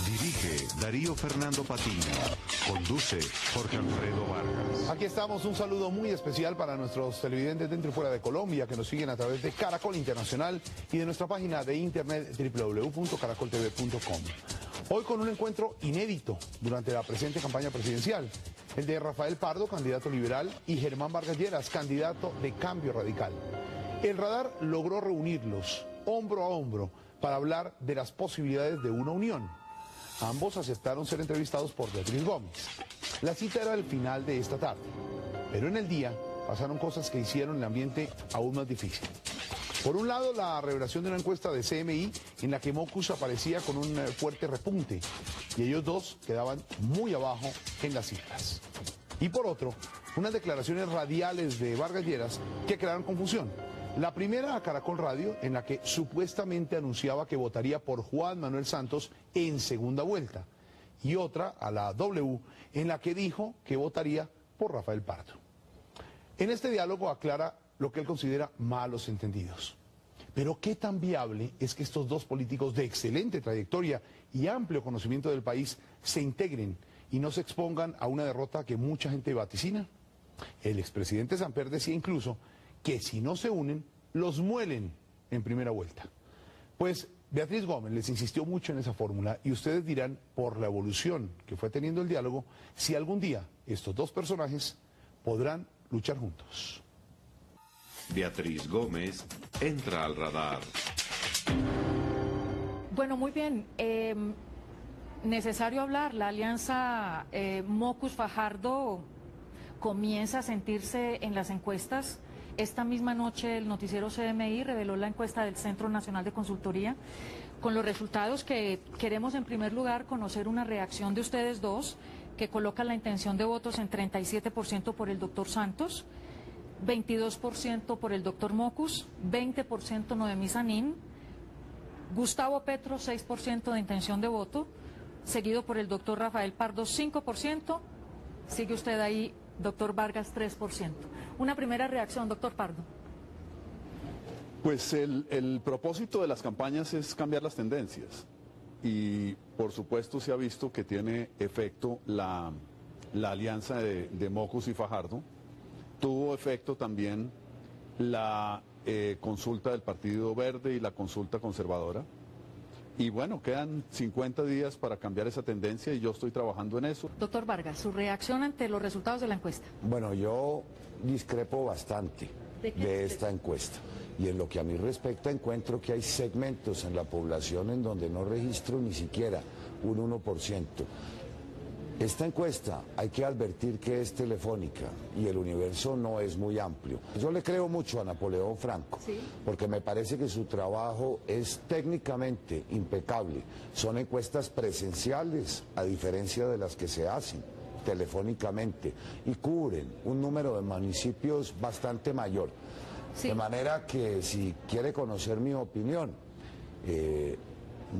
Dirige Darío Fernando Patiño. Conduce Jorge Alfredo Vargas. Aquí estamos, un saludo muy especial para nuestros televidentes dentro y fuera de Colombia que nos siguen a través de Caracol Internacional y de nuestra página de internet www.caracoltv.com. Hoy con un encuentro inédito durante la presente campaña presidencial, el de Rafael Pardo, candidato liberal, y Germán Vargas Lleras, candidato de Cambio Radical. El Radar logró reunirlos hombro a hombro para hablar de las posibilidades de una unión. Ambos aceptaron ser entrevistados por Beatriz Gómez. La cita era el final de esta tarde, pero en el día pasaron cosas que hicieron el ambiente aún más difícil. Por un lado, la revelación de una encuesta de CMI en la que Mockus aparecía con un fuerte repunte y ellos dos quedaban muy abajo en las cifras. Y por otro, unas declaraciones radiales de Vargas Lleras que crearon confusión. La primera a Caracol Radio, en la que supuestamente anunciaba que votaría por Juan Manuel Santos en segunda vuelta. Y otra a la W, en la que dijo que votaría por Rafael Pardo. En este diálogo aclara lo que él considera malos entendidos. Pero qué tan viable es que estos dos políticos de excelente trayectoria y amplio conocimiento del país se integren y no se expongan a una derrota que mucha gente vaticina. El expresidente Samper decía incluso que si no se unen, los muelen en primera vuelta. Pues Beatriz Gómez les insistió mucho en esa fórmula y ustedes dirán, por la evolución que fue teniendo el diálogo, si algún día estos dos personajes podrán luchar juntos. Beatriz Gómez entra al radar. Bueno, muy bien. Necesario hablar. La alianza Mockus-Fajardo comienza a sentirse en las encuestas. Esta misma noche el noticiero CMI reveló la encuesta del Centro Nacional de Consultoría con los resultados que queremos en primer lugar conocer una reacción de ustedes dos que colocan la intención de votos en 37% por el doctor Santos, 22% por el doctor Mockus, 20% Noemí Sanín, Gustavo Petro 6% de intención de voto, seguido por el doctor Rafael Pardo 5%, sigue usted ahí, doctor Vargas 3%. Una primera reacción, doctor Pardo. Pues el propósito de las campañas es cambiar las tendencias y por supuesto se ha visto que tiene efecto la alianza de Mockus y Fajardo. Tuvo efecto también la consulta del Partido Verde y la consulta conservadora. Y bueno, quedan 50 días para cambiar esa tendencia y yo estoy trabajando en eso. Doctor Vargas, su reacción ante los resultados de la encuesta. Bueno, yo discrepo bastante de esta encuesta. Y en lo que a mí respecta, encuentro que hay segmentos en la población en donde no registro ni siquiera un 1%. Esta encuesta hay que advertir que es telefónica y el universo no es muy amplio. Yo le creo mucho a Napoleón Franco, ¿sí?, porque me parece que su trabajo es técnicamente impecable. Son encuestas presenciales, a diferencia de las que se hacen telefónicamente, y cubren un número de municipios bastante mayor. Sí. De manera que si quiere conocer mi opinión,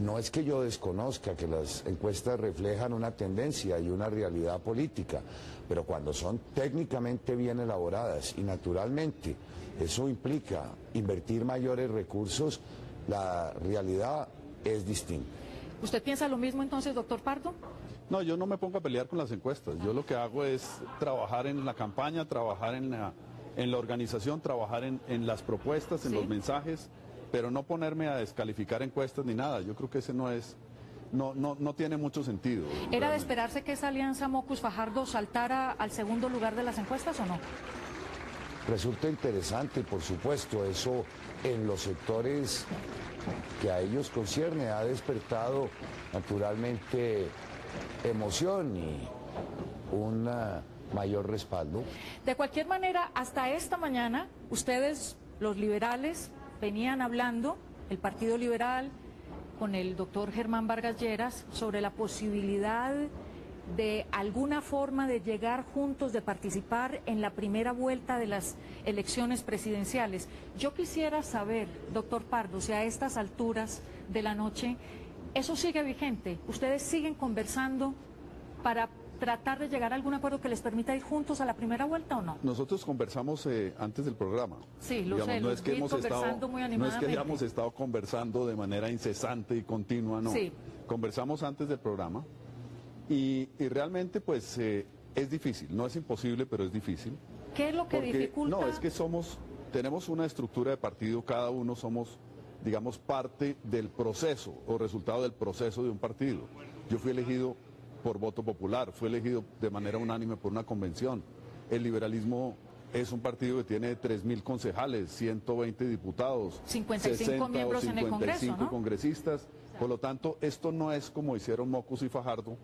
no es que yo desconozca que las encuestas reflejan una tendencia y una realidad política, pero cuando son técnicamente bien elaboradas y naturalmente eso implica invertir mayores recursos, la realidad es distinta. ¿Usted piensa lo mismo entonces, doctor Pardo? No, yo no me pongo a pelear con las encuestas. Yo lo que hago es trabajar en la campaña, trabajar en la organización, trabajar en las propuestas, en los mensajes, pero no ponerme a descalificar encuestas ni nada. Yo creo que ese no tiene mucho sentido. ¿Era realmente de esperarse que esa alianza Mockus-Fajardo saltara al segundo lugar de las encuestas o no? Resulta interesante, por supuesto, eso en los sectores que a ellos concierne ha despertado naturalmente emoción y un mayor respaldo. De cualquier manera, hasta esta mañana, ustedes, los liberales, venían hablando, el Partido Liberal, con el doctor Germán Vargas Lleras, sobre la posibilidad de alguna forma de llegar juntos, de participar en la primera vuelta de las elecciones presidenciales. Yo quisiera saber, doctor Pardo, si a estas alturas de la noche eso sigue vigente. ¿Ustedes siguen conversando para tratar de llegar a algún acuerdo que les permita ir juntos a la primera vuelta o no? Nosotros conversamos antes del programa. Sí, lo sé, no es que hemos conversando muy animadamente. No es que hayamos estado conversando de manera incesante y continua, no. Sí. conversamos antes del programa y realmente pues es difícil, no es imposible, pero es difícil. ¿Qué es lo que dificulta? No, es que tenemos una estructura de partido, cada uno somos, digamos, parte del proceso o resultado del proceso de un partido. Yo fui elegido por voto popular, fui elegido de manera unánime por una convención. El liberalismo es un partido que tiene 3.000 concejales, 120 diputados, 55 miembros en el Congreso, ¿no? Congresistas. Por lo tanto, esto no es, como hicieron Mockus y Fajardo,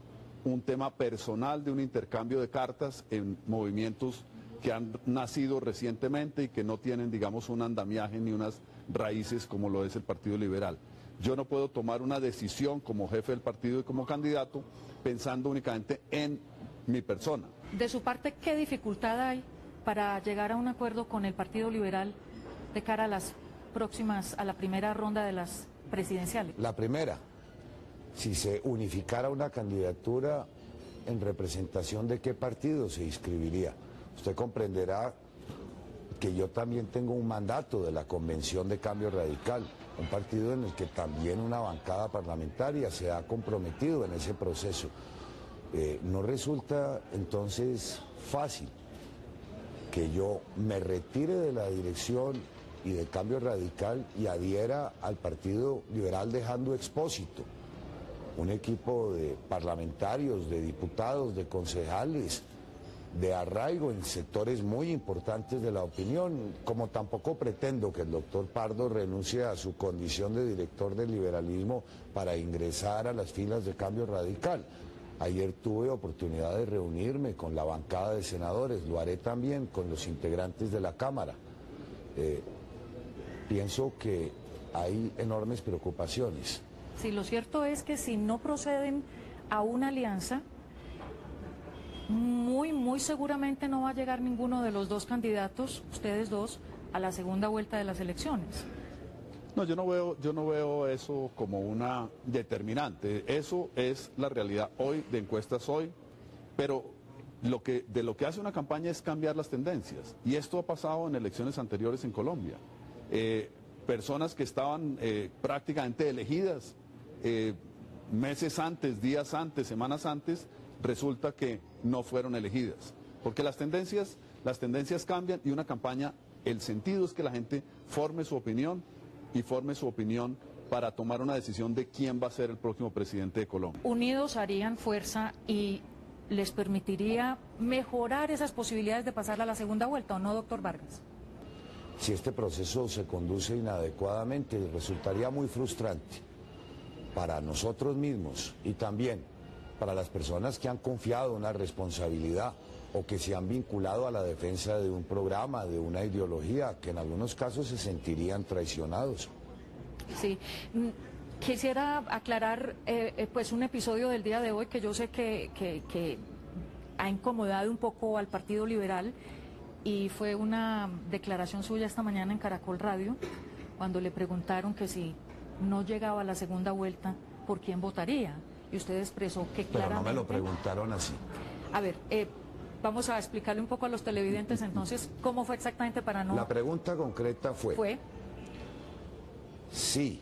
un tema personal de un intercambio de cartas en movimientos que han nacido recientemente y que no tienen, digamos, un andamiaje ni unas raíces como lo es el Partido Liberal. Yo no puedo tomar una decisión como jefe del partido y como candidato pensando únicamente en mi persona. De su parte, ¿qué dificultad hay para llegar a un acuerdo con el Partido Liberal de cara a la primera ronda de las presidenciales? La primera, si se unificara una candidatura, ¿en representación de qué partido se inscribiría? Usted comprenderá que yo también tengo un mandato de la Convención de Cambio Radical, un partido en el que también una bancada parlamentaria se ha comprometido en ese proceso. No resulta entonces fácil que yo me retire de la dirección y de Cambio Radical y adhiera al Partido Liberal dejando Expósito, un equipo de parlamentarios, de diputados, de concejales, de arraigo en sectores muy importantes de la opinión, como tampoco pretendo que el doctor Pardo renuncie a su condición de director del liberalismo para ingresar a las filas de Cambio Radical. Ayer tuve oportunidad de reunirme con la bancada de senadores, lo haré también con los integrantes de la Cámara. Pienso que hay enormes preocupaciones. Sí, lo cierto es que si no proceden a una alianza, muy seguramente no va a llegar ninguno de los dos candidatos, ustedes dos, a la segunda vuelta de las elecciones. No, yo no veo eso como una determinante. Eso es la realidad hoy, de encuestas hoy, pero de lo que hace una campaña es cambiar las tendencias. Y esto ha pasado en elecciones anteriores en Colombia. Personas que estaban prácticamente elegidas meses antes, días antes, semanas antes, resulta que no fueron elegidas. Porque las tendencias cambian y una campaña, el sentido es que la gente forme su opinión y forme su opinión para tomar una decisión de quién va a ser el próximo presidente de Colombia. Unidos harían fuerza y les permitiría mejorar esas posibilidades de pasar a la segunda vuelta, ¿o no, doctor Vargas? Si este proceso se conduce inadecuadamente, resultaría muy frustrante para nosotros mismos y también para las personas que han confiado una responsabilidad o que se han vinculado a la defensa de un programa, de una ideología, que en algunos casos se sentirían traicionados. Sí, quisiera aclarar pues un episodio del día de hoy que yo sé que ha incomodado un poco al Partido Liberal, y fue una declaración suya esta mañana en Caracol Radio, cuando le preguntaron que si no llegaba a la segunda vuelta, ¿por quién votaría? Y usted expresó que claramente... Pero no me lo preguntaron así. A ver, vamos a explicarle un poco a los televidentes entonces cómo fue exactamente para no... La pregunta concreta fue... Sí,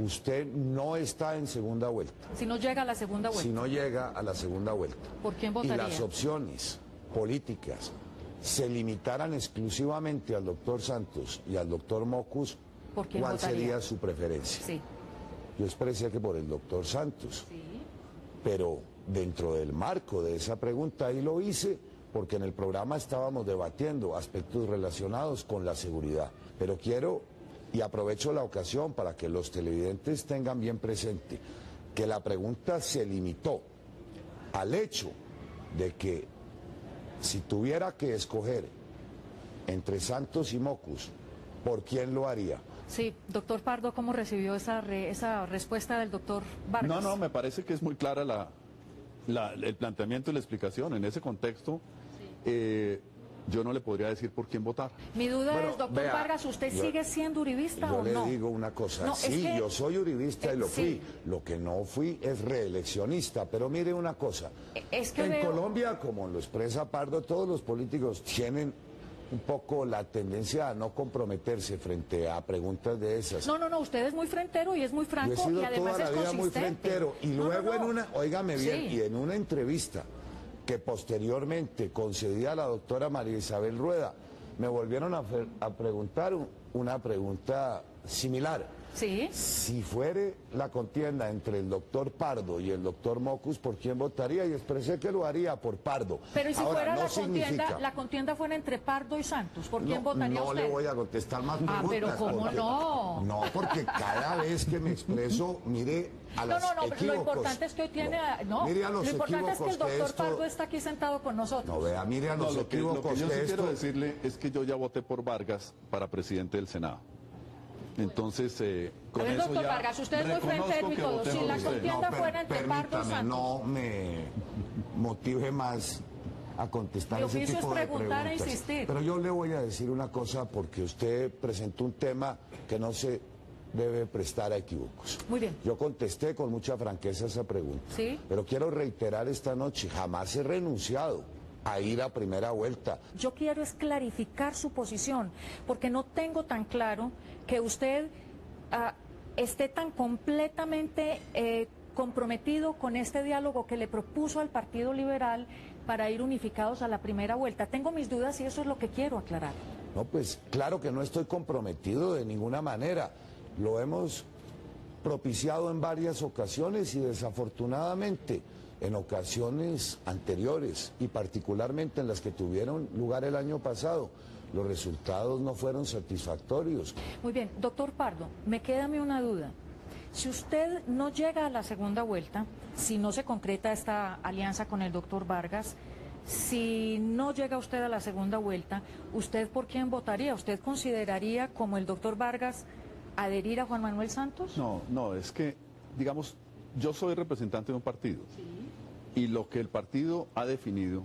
usted no está en segunda vuelta. Si no llega a la segunda vuelta. Si no llega a la segunda vuelta. ¿Por quién votaría? Y las opciones políticas se limitaran exclusivamente al doctor Santos y al doctor Mockus, ¿cuál sería su preferencia? Sí. Yo expresé que por el doctor Santos, sí, pero dentro del marco de esa pregunta ahí lo hice porque en el programa estábamos debatiendo aspectos relacionados con la seguridad. Pero quiero, y aprovecho la ocasión para que los televidentes tengan bien presente, que la pregunta se limitó al hecho de que si tuviera que escoger entre Santos y Mockus, ¿por quién lo haría? Sí, doctor Pardo, ¿cómo recibió esa respuesta del doctor Vargas? No, me parece que es muy clara el planteamiento y la explicación. En ese contexto, sí, yo no le podría decir por quién votar. Mi duda es, doctor Vargas, ¿usted sigue siendo uribista o no? Yo le digo una cosa, no, sí, es que, yo soy uribista y lo fui. Sí. Lo que no fui es reeleccionista, pero mire una cosa, es que en Colombia, como lo expresa Pardo, todos los políticos tienen un poco la tendencia a no comprometerse frente a preguntas de esas. No, usted es muy frentero y es muy franco. Yo he sido y además toda la vida muy consistente. frentero. Y luego en una, óigame bien, Sí. y en una entrevista que posteriormente concedí a la doctora María Isabel Rueda, me volvieron a preguntar una pregunta similar. Sí. Si fuere la contienda entre el doctor Pardo y el doctor Mockus, ¿por quién votaría? Y expresé que lo haría por Pardo. Pero ¿y si Ahora, fuera no la contienda fuera entre Pardo y Santos? ¿Por quién votaría no usted? le voy a contestar más preguntas. Pero ¿cómo porque- no? No, porque cada vez que me expreso, mire a las No, pero lo equívocos. importante es que hoy tiene... Mire a los lo importante es que el equívocos que doctor esto- Pardo está aquí sentado con nosotros. No, vea, mire a No, los lo que equívocos yo sí que quiero esto... decirle es que yo ya voté por Vargas para presidente del Senado. Entonces, con A ver, eso doctor ya Vargas, usted es muy reconozco frentero y que todo. voté Si por la usted. contienda fuera entre Pardo y permítame, Santos. no me motive más a contestar Mi ese oficio tipo es de preguntar e preguntas. insistir. Pero yo le voy a decir una cosa porque usted presentó un tema que no se debe prestar a equívocos. Muy bien. Yo contesté con mucha franqueza esa pregunta. Sí. Pero quiero reiterar esta noche, jamás he renunciado a ir a primera vuelta. Yo quiero es clarificar su posición, porque no tengo tan claro que usted esté tan completamente comprometido con este diálogo que le propuso al Partido Liberal para ir unificados a la primera vuelta. Tengo mis dudas y eso es lo que quiero aclarar. No, pues claro que no estoy comprometido de ninguna manera. Lo hemos propiciado en varias ocasiones y desafortunadamente en ocasiones anteriores y particularmente en las que tuvieron lugar el año pasado, los resultados no fueron satisfactorios. Muy bien, doctor Pardo, me queda a mí una duda. Si usted no llega a la segunda vuelta, si no se concreta esta alianza con el doctor Vargas, si no llega usted a la segunda vuelta, ¿usted por quién votaría? ¿Usted consideraría, como el doctor Vargas, adherir a Juan Manuel Santos? No, es que, digamos, yo soy representante de un partido. Y lo que el partido ha definido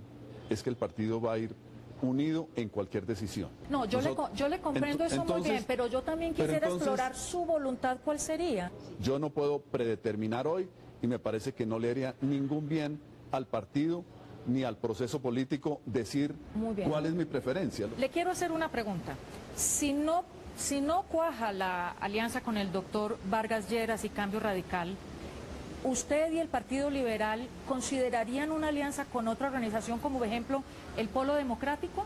es que el partido va a ir unido en cualquier decisión. No, yo le comprendo eso muy bien, pero yo también quisiera explorar su voluntad, ¿cuál sería? Yo no puedo predeterminar hoy y me parece que no le haría ningún bien al partido ni al proceso político decir Muy bien. cuál es mi preferencia. Le quiero hacer una pregunta. Si no cuaja la alianza con el doctor Vargas Lleras y Cambio Radical, ¿usted y el Partido Liberal considerarían una alianza con otra organización como, por ejemplo, el Polo Democrático?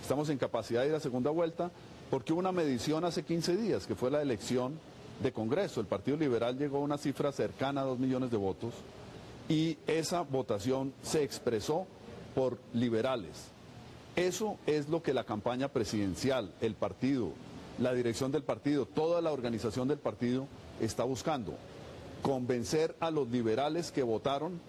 Estamos en capacidad de ir a segunda vuelta porque hubo una medición hace 15 días, que fue la elección de Congreso. El Partido Liberal llegó a una cifra cercana a 2 millones de votos y esa votación se expresó por liberales. Eso es lo que la campaña presidencial, el partido, la dirección del partido, toda la organización del partido está buscando. Convencer a los liberales que votaron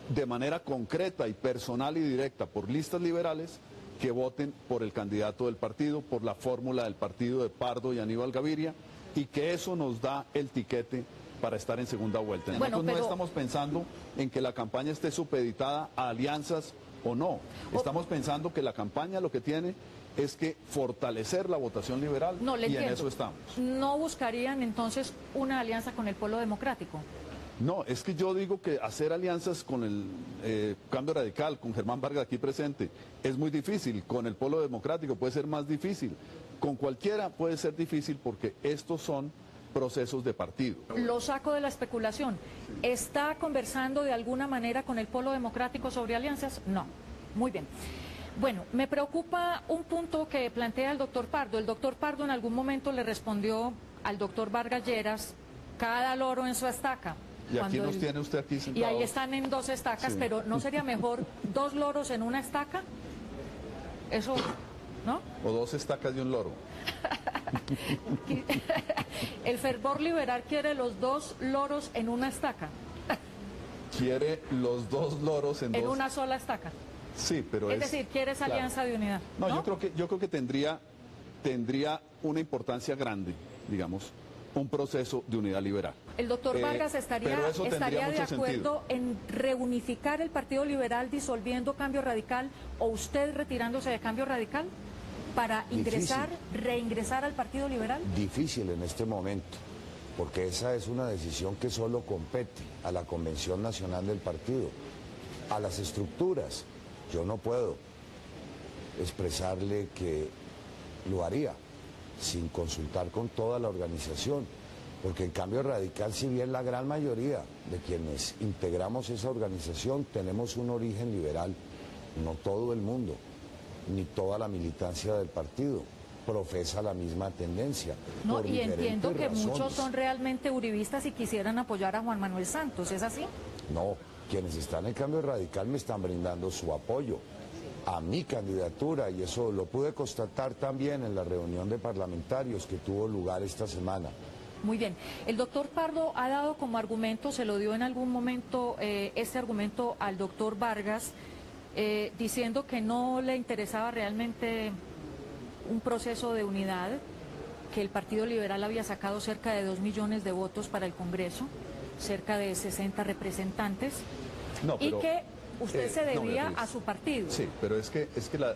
de manera concreta y personal y directa por listas liberales que voten por el candidato del partido, por la fórmula del partido de Pardo y Aníbal Gaviria, y que eso nos da el tiquete para estar en segunda vuelta. Nosotros no estamos pensando en que la campaña esté supeditada a alianzas o no. Estamos pensando que la campaña lo que tiene es que fortalecer la votación liberal y en eso estamos. ¿No buscarían entonces una alianza con el Polo Democrático? No, es que yo digo que hacer alianzas con el Cambio Radical, con Germán Vargas aquí presente, es muy difícil. Con el Polo Democrático puede ser más difícil. Con cualquiera puede ser difícil porque estos son procesos de partido. Lo saco de la especulación. ¿Está conversando de alguna manera con el Polo Democrático sobre alianzas? No. Muy bien. Bueno, me preocupa un punto que plantea el doctor Pardo. El doctor Pardo en algún momento le respondió al doctor Vargas Lleras, cada loro en su estaca. Y aquí nos tiene usted aquí sentados. Y ahí están en 2 estacas, sí. Pero ¿no sería mejor 2 loros en una estaca? Eso, ¿no? O 2 estacas de un loro. El fervor liberal quiere los 2 loros en una estaca. Quiere los 2 loros en una sola estaca. Sí, pero es decir, quiere esa alianza de unidad. No, yo creo que tendría una importancia grande, digamos, un proceso de unidad liberal. El doctor Vargas estaría de acuerdo en reunificar el Partido Liberal disolviendo Cambio Radical o usted retirándose de Cambio Radical para reingresar al Partido Liberal. Difícil en este momento, porque esa es una decisión que solo compete a la Convención Nacional del Partido, a las estructuras. Yo no puedo expresarle que lo haría sin consultar con toda la organización, porque en Cambio Radical, si bien la gran mayoría de quienes integramos esa organización tenemos un origen liberal, no todo el mundo, ni toda la militancia del partido profesa la misma tendencia. No, y entiendo que razones. muchos son realmente uribistas y quisieran apoyar a Juan Manuel Santos, ¿es así? No, quienes están en Cambio Radical me están brindando su apoyo a mi candidatura, y eso lo pude constatar también en la reunión de parlamentarios que tuvo lugar esta semana. Muy bien. El doctor Pardo ha dado como argumento, se lo dio en algún momento este argumento al doctor Vargas, diciendo que no le interesaba realmente un proceso de unidad, que el Partido Liberal había sacado cerca de 2 millones de votos para el Congreso, cerca de 60 representantes, No, pero, y que usted se debía Beatriz, a su partido. Sí, pero es que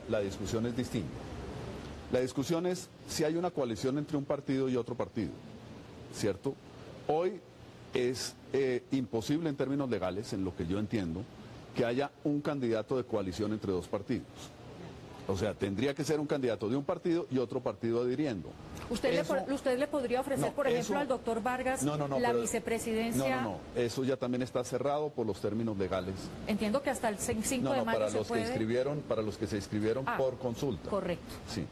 la discusión es distinta. La discusión es si hay una coalición entre un partido y otro partido, ¿cierto? Hoy es imposible en términos legales, en lo que yo entiendo, que haya un candidato de coalición entre dos partidos. O sea, tendría que ser un candidato de un partido y otro partido adhiriendo. ¿Usted le podría ofrecer, No, por ejemplo, eso- al doctor Vargas la pero- vicepresidencia? No, eso ya también está cerrado por los términos legales. Entiendo que hasta el 5 de mayo para se los puede. para los que se inscribieron por consulta. Correcto. Sí.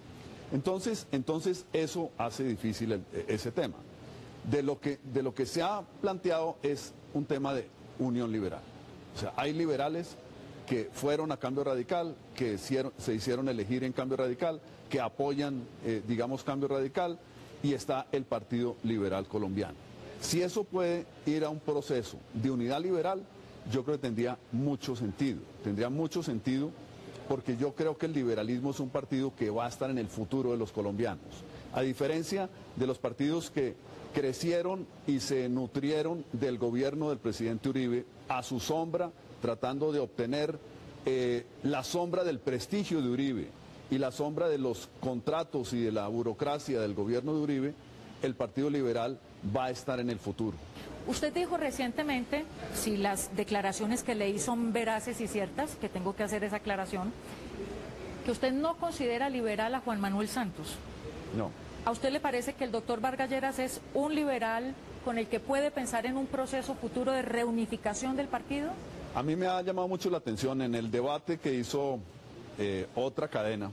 Entonces eso hace difícil ese tema. De lo que se ha planteado es un tema de unión liberal. O sea, hay liberales que fueron a Cambio Radical, que se hicieron elegir en Cambio Radical, que apoyan, Cambio Radical, y está el Partido Liberal Colombiano. Si eso puede ir a un proceso de unidad liberal, yo creo que tendría mucho sentido, porque yo creo que el liberalismo es un partido que va a estar en el futuro de los colombianos. A diferencia de los partidos que crecieron y se nutrieron del gobierno del presidente Uribe a su sombra, tratando de obtener la sombra del prestigio de Uribe y la sombra de los contratos y de la burocracia del gobierno de Uribe, el Partido Liberal va a estar en el futuro. Usted dijo recientemente, si las declaraciones que leí son veraces y ciertas, que tengo que hacer esa aclaración, que usted no considera liberal a Juan Manuel Santos. No. ¿A usted le parece que el doctor Vargas Lleras es un liberal con el que puede pensar en un proceso futuro de reunificación del partido? A mí me ha llamado mucho la atención en el debate que hizo otra cadena.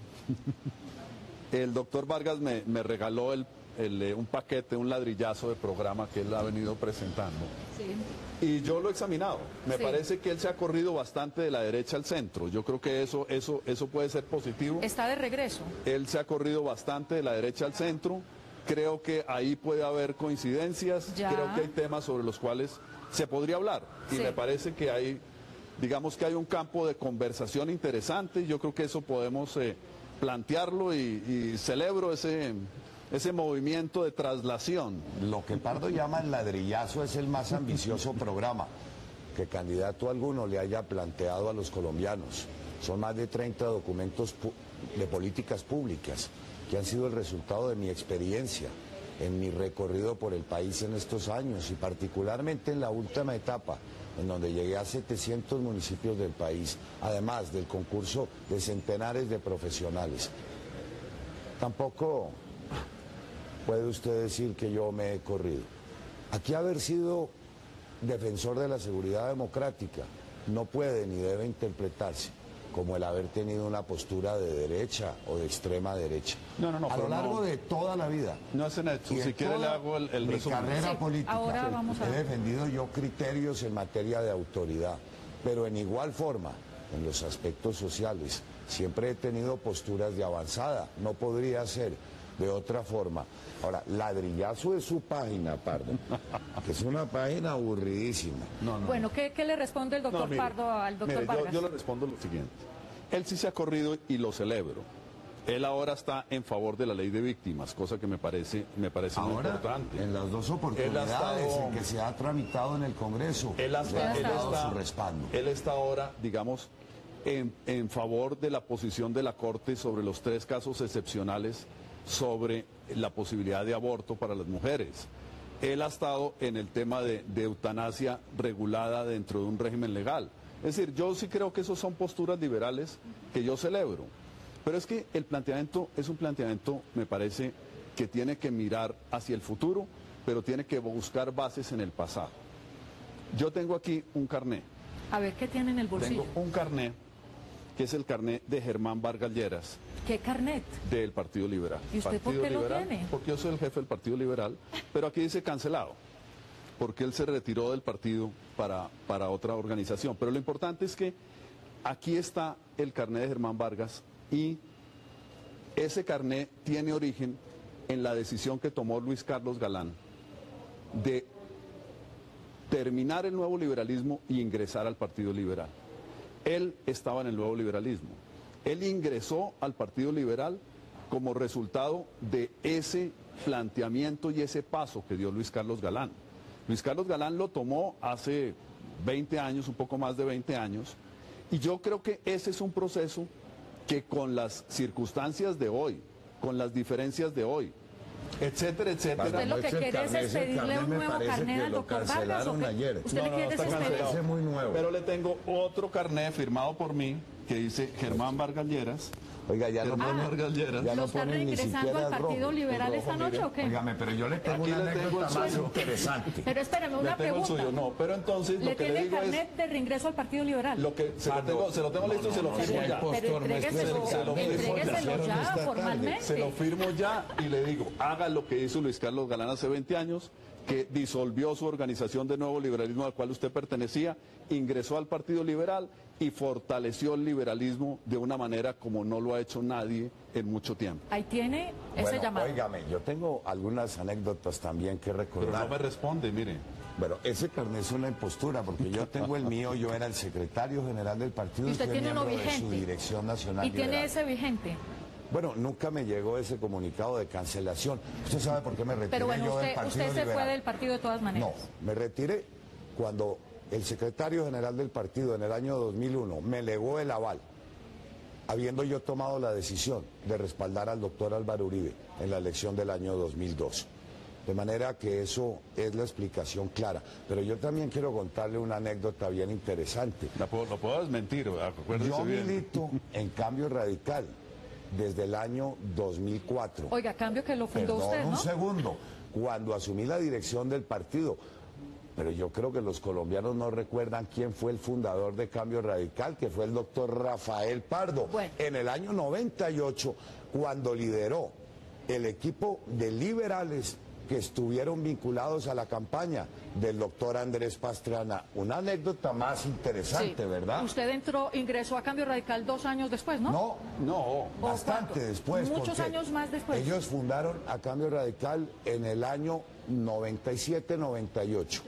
El doctor Vargas me regaló un paquete, un ladrillazo de programa que él ha venido presentando. Sí. Y yo lo he examinado. Me Sí. parece que él se ha corrido bastante de la derecha al centro. Yo creo que eso puede ser positivo. Está de regreso. Él se ha corrido bastante de la derecha al centro. Creo que ahí puede haber coincidencias. Ya. Creo que hay temas sobre los cuales se podría hablar. Y Sí. me parece que hay un campo de conversación interesante. Yo creo que eso podemos plantearlo y celebro ese movimiento de traslación. Lo que Pardo llama el ladrillazo es el más ambicioso programa que candidato alguno le haya planteado a los colombianos. Son más de 30 documentos de políticas públicas que han sido el resultado de mi experiencia en mi recorrido por el país en estos años, y particularmente en la última etapa, en donde llegué a 700 municipios del país, además del concurso de centenares de profesionales. Tampoco puede usted decir que yo me he corrido. Aquí haber sido defensor de la seguridad democrática no puede ni debe interpretarse como el haber tenido una postura de derecha o de extrema derecha. No, a lo pero largo no. de toda la vida. No hacen eso. Y Si en quiere le toda hago el mi resumen. carrera Sí, política, ahora vamos a- he defendido yo criterios en materia de autoridad, pero en igual forma, en los aspectos sociales, siempre he tenido posturas de avanzada, no podría ser de otra forma. Ahora, ladrillazo de su página, Pardo, que es una página aburridísima. No. Bueno, ¿qué le responde el doctor No, mire, Pardo al doctor mire, Vargas? yo le respondo lo siguiente. Él sí se ha corrido y lo celebro. Él ahora está en favor de la ley de víctimas, cosa que me parece muy importante. en las dos Él ha oportunidades estado- en que se ha tramitado en el Congreso, Él le ha dado su respaldo. él está ahora, digamos, en favor de la posición de la Corte sobre los 3 casos excepcionales sobre la posibilidad de aborto para las mujeres. Él ha estado en el tema de eutanasia regulada dentro de un régimen legal. Es decir, yo sí creo que esos son posturas liberales que yo celebro. Pero es que el planteamiento es un planteamiento, me parece, que tiene que mirar hacia el futuro, pero tiene que buscar bases en el pasado. Yo tengo aquí un carné. A ver, ¿qué tiene en el bolsillo? Tengo un carné, que es el carné de Germán Vargas Lleras, ¿Qué carnet? del Partido Liberal. ¿Y usted por Partido qué lo Liberal, tiene? Porque yo soy el jefe del Partido Liberal, pero aquí dice cancelado, porque él se retiró del partido para otra organización. Pero lo importante es que aquí está el carné de Germán Vargas y ese carné tiene origen en la decisión que tomó Luis Carlos Galán de terminar el nuevo liberalismo y ingresar al Partido Liberal. Él estaba en el nuevo liberalismo. Él ingresó al Partido Liberal como resultado de ese planteamiento y ese paso que dio Luis Carlos Galán. Luis Carlos Galán lo tomó hace 20 años, un poco más de 20 años, y yo creo que ese es un proceso que con las circunstancias de hoy, con las diferencias de hoy, etcétera, etcétera. ¿Usted lo que quiere es pedirle un nuevo carnet al doctor Vargas? ¿O qué? ayer. ¿Usted le quiere está despedir? cancelado. muy nuevo. Pero le tengo otro carnet firmado por mí que dice Germán Vargas Lleras. Oiga, ya no Germán ponen, Vargas Lleras. ya ¿Lo no están ponen ni reingresando siquiera al Partido rojo. Liberal rojo, esta noche mire. o qué? Óigame, pero yo le tengo Aquí una le tengo anécdota el más suyo. interesante. Pero espéreme, Le una tengo el pregunta. suyo, no, pero entonces ¿Le lo que le tiene digo es carnet de reingreso al Partido Liberal? lo que se lo tengo listo y se lo firmo ya. Pero entrégueselo, Se lo firmo entrégueselo ya esta formalmente. Se lo firmo ya y le digo, haga lo que hizo Luis Carlos Galán hace 20 años, que disolvió su organización de Nuevo Liberalismo al cual usted pertenecía, ingresó al Partido Liberal y fortaleció el liberalismo de una manera como no lo ha hecho nadie en mucho tiempo. Ahí tiene ese Bueno, llamado. óigame, yo tengo algunas anécdotas también que Pero recordar. no me responde, mire. Bueno, ese carnet es una impostura, porque yo tengo el mío, yo era el secretario general del partido Y y usted fui tiene uno miembro de su vigente. dirección nacional Y tiene liberal. ese vigente. Bueno, nunca me llegó ese comunicado de cancelación. ¿Usted sabe por qué me retiré Pero bueno, yo del usted, Partido usted se Liberal? fue del partido de todas maneras. No, me retiré cuando el secretario general del partido en el año 2001 me legó el aval, habiendo yo tomado la decisión de respaldar al doctor Álvaro Uribe en la elección del año 2002. De manera que eso es la explicación clara. Pero yo también quiero contarle una anécdota bien interesante. Lo puedo desmentir, acuérdese Yo bien. milito en Cambio Radical desde el año 2004. Oiga, cambio que lo fundó Perdón, usted, un ¿no? segundo, cuando asumí la dirección del partido. Pero yo creo que los colombianos no recuerdan quién fue el fundador de Cambio Radical, que fue el doctor Rafael Pardo. Bueno. En el año 98, cuando lideró el equipo de liberales que estuvieron vinculados a la campaña del doctor Andrés Pastrana. Una anécdota más interesante, Sí. ¿verdad? Usted ingresó a Cambio Radical 2 años después, ¿no? No, No, bastante cuánto? después. Muchos porque años más después. Ellos fundaron a Cambio Radical en el año 97-98,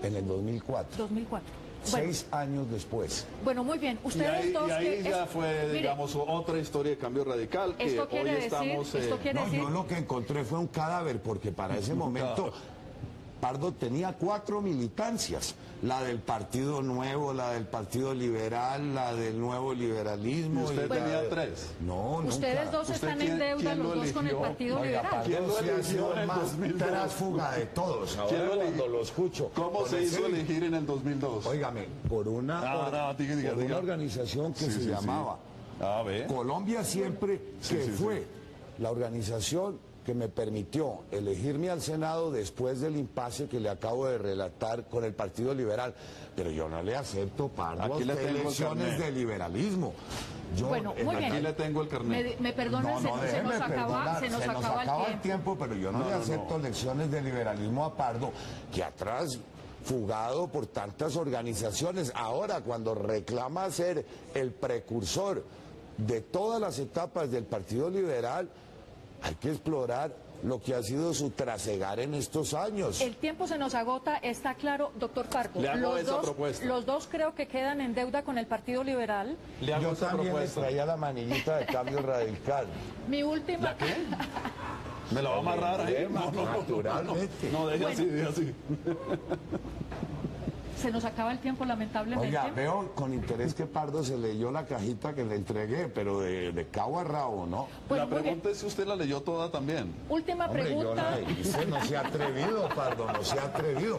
en el 2004. 2004. Bueno, 6 años después. bueno, muy bien. Ustedes dos... y ahí que ya es- fue, mire, digamos, otra historia de Cambio Radical, que Esto hoy quiere decir- estamos... esto quiere- No, decir- yo lo que encontré fue un cadáver, porque para ese momento Pardo tenía 4 militancias. La del Partido Nuevo, la del Partido Liberal, la del Nuevo Liberalismo. Y usted la tenía de- 3. No, nunca. ustedes dos ¿Usted están quién- en deuda quién los lo dos con el eligió? Partido Oiga, Liberal. Pardo ¿Quién lo sí ha eligió sido en el más 2002? trásfuga de todos. ¿Quién Ahora lo cuando eligió? lo escucho. ¿Cómo con se ese- hizo elegir en el 2002? Óigame, por una, No, diga. por una organización que Sí, se sí, sí. llamaba A ver. Colombia Siempre, Sí, que sí, fue sí. la organización que me permitió elegirme al Senado después del impasse que le acabo de relatar con el Partido Liberal. Pero yo no le acepto, Pardo, Aquí le a usted tengo el elecciones carnet. de liberalismo. Yo, Bueno, muy Aquí bien. le tengo el carnet. Me perdonan, se nos déjeme acaba perdonar, el acaba tiempo. el tiempo, pero yo no le acepto lecciones de liberalismo a Pardo, que atrás fugado por tantas organizaciones. Ahora, cuando reclama ser el precursor de todas las etapas del Partido Liberal, hay que explorar lo que ha sido su trasegar en estos años. El tiempo se nos agota, está claro, doctor Pardo. Le hago esa propuesta. Los dos creo que quedan en deuda con el Partido Liberal. Le hago Yo esa también le propuesta. traía la manillita de Cambio Radical. Mi última... ¿La qué? ¿Me la va a amarrar ahí? Naturalmente. No, deje así, deje así. Se nos acaba el tiempo, lamentablemente. Oiga, veo con interés que Pardo se leyó la cajita que le entregué, pero de cabo a rabo, ¿no? Bueno, La muy bien. pregunta es si usted la leyó toda también. Última Hombre, yo pregunta. la hice, no se ha atrevido, Pardo, no se ha atrevido.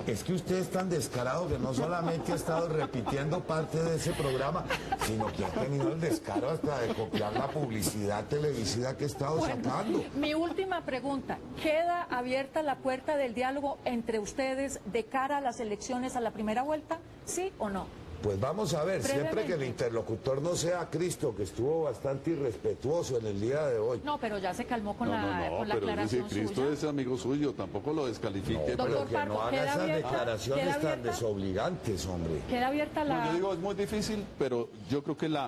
Es que usted es tan descarado que no solamente ha estado repitiendo parte de ese programa, sino que ha tenido el descaro hasta de copiar la publicidad televisiva que he estado sacando. Mi última pregunta, ¿queda abierta la puerta del diálogo entre ustedes de cara a las elecciones a la primera vuelta? ¿Sí o no? Pues vamos a ver, siempre que el interlocutor no sea Cristo, que estuvo bastante irrespetuoso en el día de hoy. No, pero ya se calmó con la pero aclaración dice, Cristo suya. es amigo suyo, tampoco lo descalifique. No, pero que Pardo, no haga ¿queda esas abierta? declaraciones ¿Queda tan abierta? desobligantes, hombre. Queda abierta la... No, yo digo, es muy difícil, pero yo creo que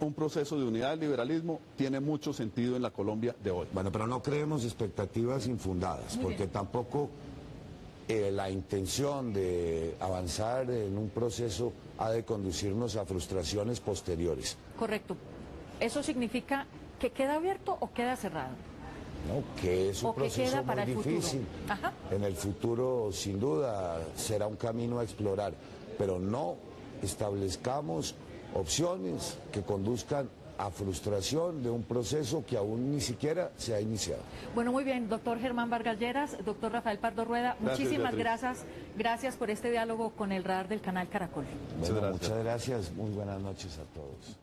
un proceso de unidad del liberalismo tiene mucho sentido en la Colombia de hoy. Bueno, pero no creemos expectativas infundadas, Muy porque bien. tampoco la intención de avanzar en un proceso ha de conducirnos a frustraciones posteriores. Correcto. ¿Eso significa que queda abierto o queda cerrado? ¿No? Que es un O que proceso queda para muy el futuro. difícil. Ajá. En el futuro, sin duda, será un camino a explorar, pero no establezcamos opciones que conduzcan a frustración de un proceso que aún ni siquiera se ha iniciado. Bueno, muy bien, doctor Germán Vargas Lleras, doctor Rafael Pardo Rueda, muchísimas Beatriz. gracias por este diálogo con el radar del canal Caracol. Bueno, gracias. muchas gracias, muy buenas noches a todos.